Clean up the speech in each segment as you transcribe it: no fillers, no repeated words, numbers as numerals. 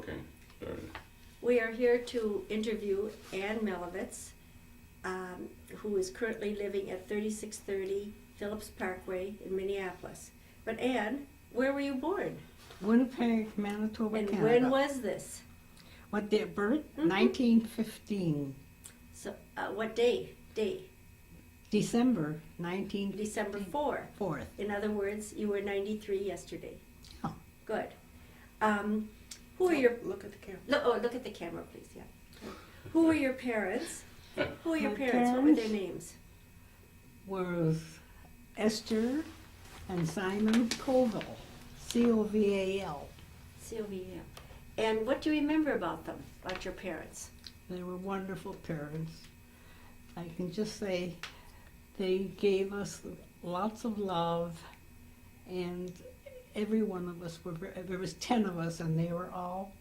Okay, sorry. We are here to interview Ann Milavetz, who is currently living at 3630 Phillips Parkway in Minneapolis. But Ann, where were you born? Winnipeg, Manitoba, And Canada. when was this? What date birth? Mhm. 1915. So, what day? December 19th. December 4th. 4th. In other words, you were 93 yesterday. Oh. Good. Who are your... Look at the camera. Look at the camera, please, yeah. Who were your parents? Who are your My parents? What were their parents? names? Was Esther and Simon Colville. Coval. Sylvia. And what do you remember about them, about your parents? They were wonderful parents. I can just say they gave us lots of love, and every one of us there was 10 of us, and they were all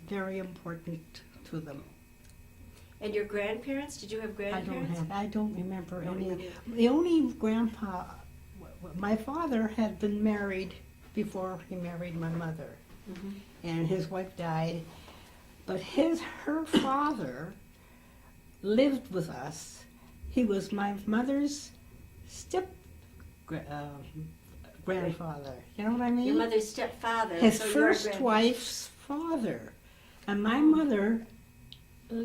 very important to them. And your grandparents? Did you have grandparents? I don't remember Don't any. remember. The only grandpa, my father had been married before he married my mother, Mhm. and his wife died. But her father lived with us. He was my mother's grandfather. You know what I mean? Your mother's stepfather. His so your first grand- wife's father, and my mother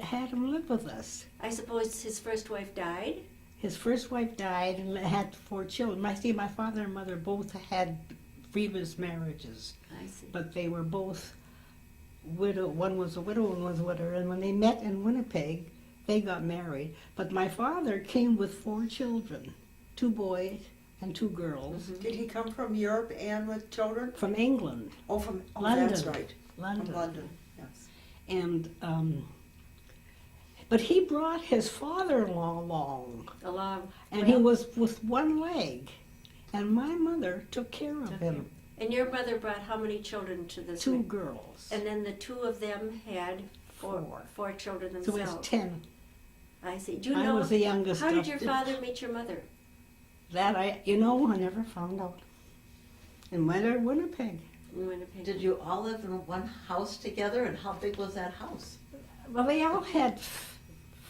had him live with us. I suppose his first wife died? His first wife died and had 4 children. My father and mother both had previous marriages, I see. but they were both widow. One was a widow and one was a widower. And when they met in Winnipeg, they got married. But my father came with 4 children, 2 boys and 2 girls, Did he come from Europe and with children? from England, Oh, from London. that's right. London. From London, yes. And but he brought his father-in-law along, and he was with 1 leg, and my mother took care of him. And your mother brought how many children to this? 2 wedding? girls. And then the 2 of them had 4 children So themselves. it's 10. I see. Do you I know, was the youngest. how did of your the- father meet your mother? That I never found out. In Winnipeg. In Winnipeg. Did you all live in one house together, and how big was that house? Well, they all had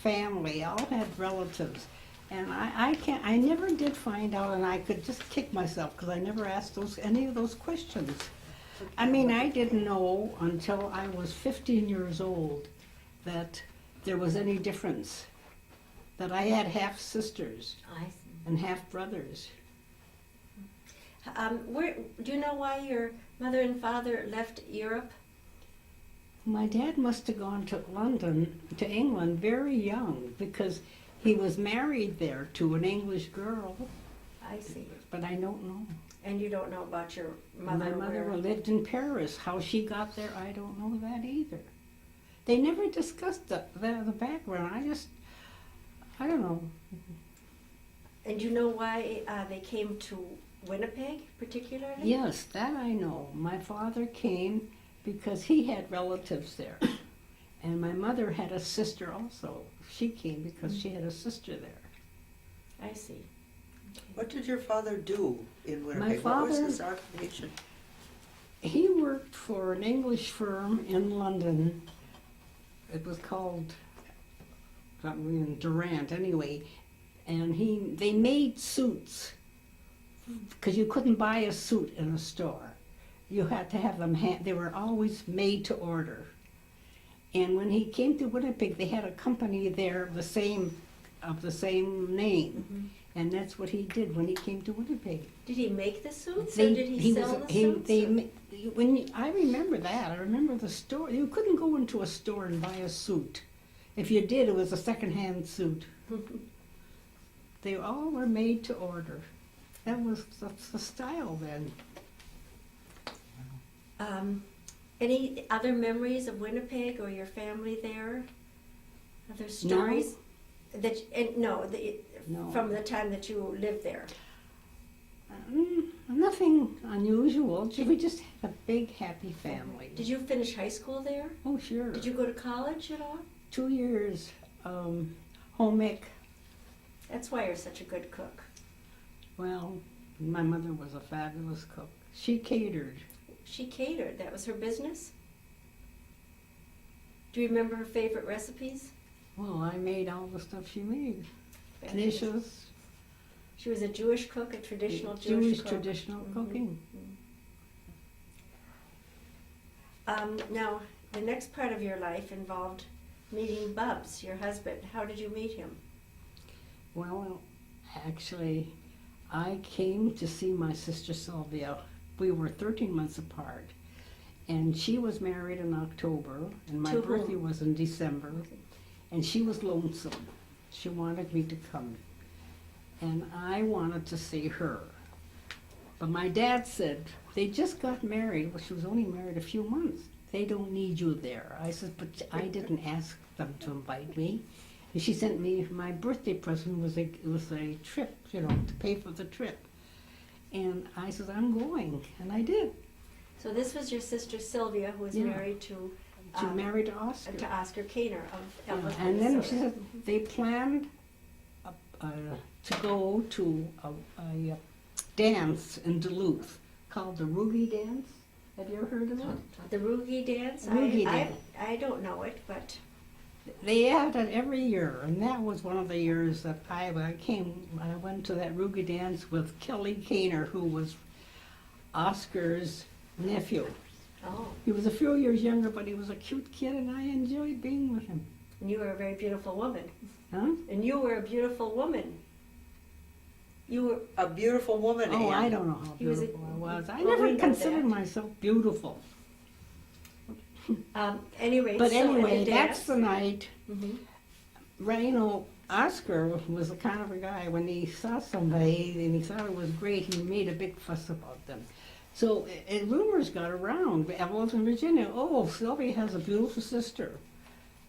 family, all had relatives, and I never did find out, and I could just kick myself because I never asked any of those questions. I mean, I didn't know until I was 15 years old that there was any difference, that I had half sisters I see. and half brothers. Do you know why your mother and father left Europe? My dad must have gone to England very young, because he was married there to an English girl, I see. but I don't know. And you don't know about your mother? My mother where- lived in Paris. How she got there, I don't know that either. They never discussed the background. I don't know. And you know why they came to Winnipeg particularly? Yes, that I know. My father came because he had relatives there. And my mother had a sister also. She came because she had a sister there. I see. What did your father do in Winnipeg? What was father- his occupation? He worked for an English firm in London. It was called Durant anyway. And they made suits, because you couldn't buy a suit in a store. You had to have them, they were always made to order. And when he came to Winnipeg, they had a company there of the same name. And that's what he did when he came to Winnipeg. Did he make the suits or did he sell the suits? I remember that. I remember the store. You couldn't go into a store and buy a suit. If you did, it was a second-hand suit. They all were made to order. That's the style then. Any other memories of Winnipeg or your family there? Other stories? No, from the time that you lived there. Nothing unusual. We just had a big, happy family. Did you finish high school there? Oh, sure. Did you go to college at all? 2 years, home ec. That's why you're such a good cook. Well, my mother was a fabulous cook. She catered. She catered. That was her business? Do you remember her favorite recipes? Well, I made all the stuff she made. Dishes, She was a Jewish cook, a traditional Jewish cook. traditional cooking. Now, the next part of your life involved meeting Bubs, your husband. How did you meet him? Well, actually, I came to see my sister Sylvia. We were 13 months apart. And she was married in October, and my To birthday whom? was in December. And she was lonesome. She wanted me to come. And I wanted to see her. But my dad said, they just got married. Well, she was only married a few months. They don't need you there. I said, but I didn't ask them to invite me. And she sent me, my birthday present was a trip, you know, to pay for the trip. And I said, I'm going. And I did. So this was your sister Sylvia, who was Yeah. married to She married Oscar. Oscar Kaner of Yeah, Elmwood, and then Minnesota. she said they planned to go to a dance in Duluth called the Rugi Dance. Have you ever heard of it? The Rugi dance? Rugi I dance. don't know it, but They had it every year, and that was one of the years that I went to that Rugi Dance with Kelly Kaner, who was Oscar's nephew. oh, He was a few years younger, but he was a cute kid, and I enjoyed being with him. and you were a very beautiful woman. Huh? And you were a beautiful woman. You were, A beautiful woman, Oh, Ann. I don't know how He was a- beautiful I was. I well, we never know considered that. myself beautiful. anyway, But so at anyway, the that's dance, the night. Mhm. Right, you know, Oscar was the kind of a guy, when he saw somebody and he thought it was great, he made a big fuss about them. So rumors got around, Evelyn, Virginia, oh, Sylvia has a beautiful sister.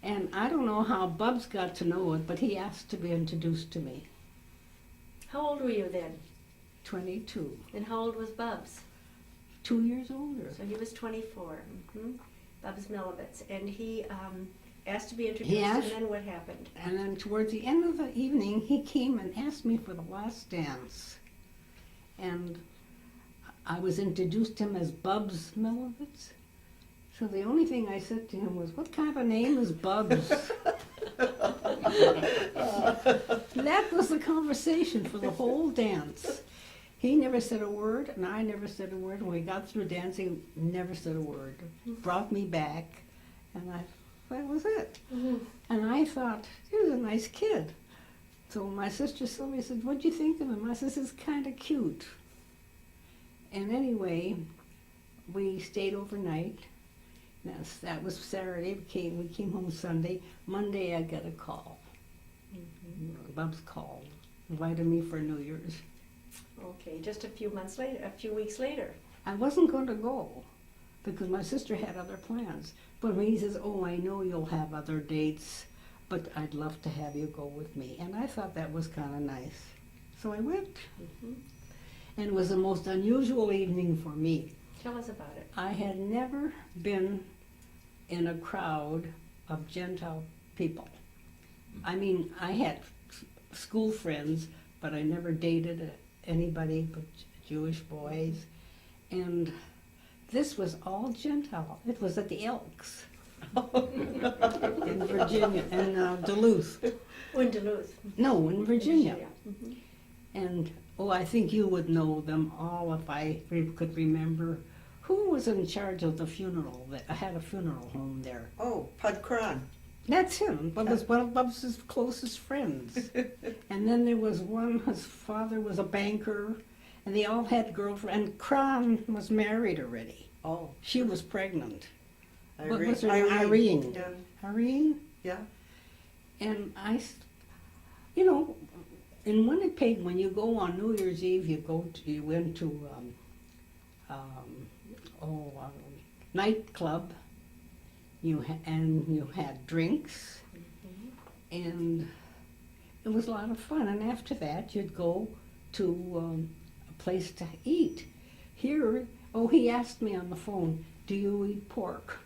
And I don't know how Bubs got to know it, but he asked to be introduced to me. How old were you then? 22, And how old was Bubs? 2 years older. So he was 24. Bubs Milavetz. And he asked to be introduced, asked- and then what happened? And then towards the end of the evening, he came and asked me for the last dance. And I was introduced to him as Bubs Milavetz. So the only thing I said to him was, what kind of a name is Bubs? That was the conversation for the whole dance. He never said a word, and I never said a word. When we got through dancing, never said a word. Brought me back, and that was it. And I thought, he was a nice kid. So my sister Sylvia said, what'd you think of him? I said, he's kind of cute. And anyway, we stayed overnight. That was Saturday. We came home Sunday. Monday, I got a call. Bubs called, invited me for New Year's. Okay, just a few weeks later. I wasn't going to go because my sister had other plans. But when he says, oh, I know you'll have other dates, but I'd love to have you go with me. And I thought that was kind of nice. So I went. And it was the most unusual evening for me. Tell us about it. I had never been in a crowd of Gentile people. I mean, I had school friends, but I never dated anybody but Jewish boys. And this was all Gentile. It was at the Elks in Virginia, in Duluth. In Duluth. No, in Virginia. Mhm. And, oh, I think you would know them all if I could remember. Who was in charge of the funeral? I had a funeral home there. Oh, Pud Cron. That's him. Bob was one of Bub's closest friends. And then there was one, his father was a banker, and they all had girlfriends. And Cron was married already. Oh, She was pregnant. What Irene. was her name? Irene. Yeah. Irene? Yeah. And you know, in Winnipeg, when you go on New Year's Eve, you went to nightclub. You had drinks, and it was a lot of fun. And after that, you'd go to a place to eat. Here, he asked me on the phone, "Do you eat pork?"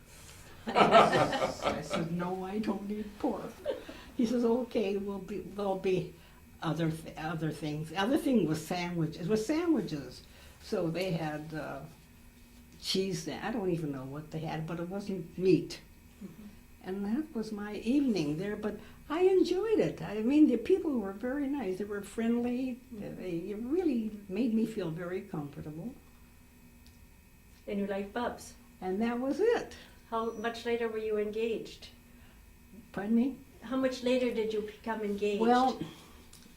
I said, "No, I don't eat pork." He says, "Okay, there'll be other things." The other thing was sandwiches. It was sandwiches, so they had cheese. I don't even know what they had, but it wasn't meat. And that was my evening there, but I enjoyed it. I mean, the people were very nice. They were friendly. It really made me feel very comfortable. And you like Bubs. And that was it. How much later were you engaged? Pardon me? How much later did you become engaged? Well,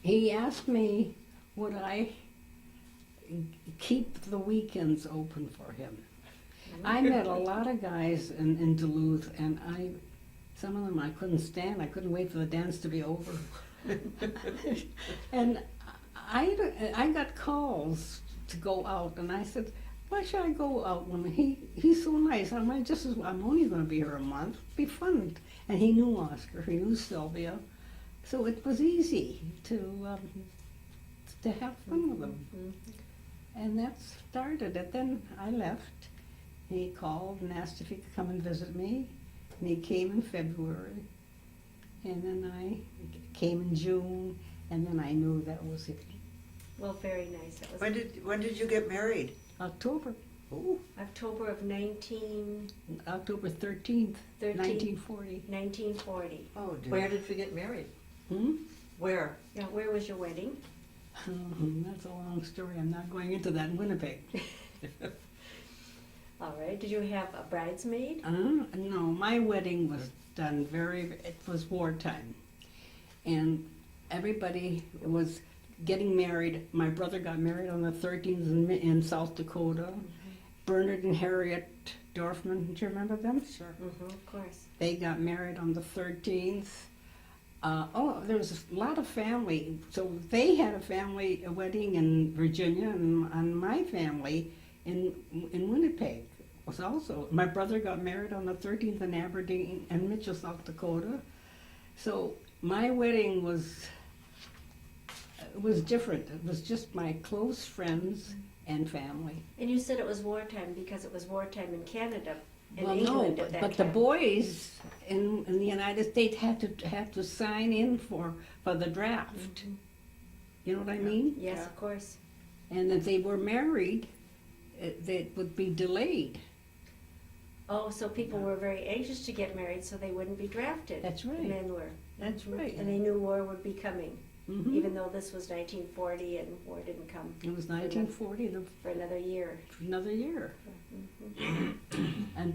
he asked me would I keep the weekends open for him. I met a lot of guys in Duluth, and some of them I couldn't stand. I couldn't wait for the dance to be over. And I got calls to go out, and I said, why should I go out when he's so nice? I'm only going to be here a month. Be fun. And he knew Oscar. He knew Sylvia. So it was easy to have fun with him. And that started it. Then I left. He called and asked if he could come and visit me. And he came in February. And then I came in June. And then I knew that was it. Well, very nice. That was When did you get married? October. Oh, October of October 13th, 1940. 1940. oh dear. Where did you get married? Hmm? Where? Yeah, where was your wedding? That's a long story. I'm not going into that in Winnipeg. All right. Did you have a bridesmaid? No, my wedding was done it was wartime. And everybody was getting married. My brother got married on the 13th in South Dakota. Bernard and Harriet Dorfman, do you remember them? Sure. Of course. They got married on the 13th. There was a lot of family. So they had a wedding in Virginia, and my family in Winnipeg was also. My brother got married on the 13th in Aberdeen and Mitchell, South Dakota. So my wedding was different. It was just my close friends and family. And you said it was wartime because it was wartime in Canada and Well, England no, at that but time. the boys in the United States had to sign in for the draft. You know what I mean? Yes, Yeah. of course. And if they were married, they would be delayed. Oh, so people were very anxious to get married so they wouldn't be drafted. That's The right. men were. That's right. And they knew war would be coming, Mhm. even though this was 1940 and war didn't come It was 1940, for another year. another year. And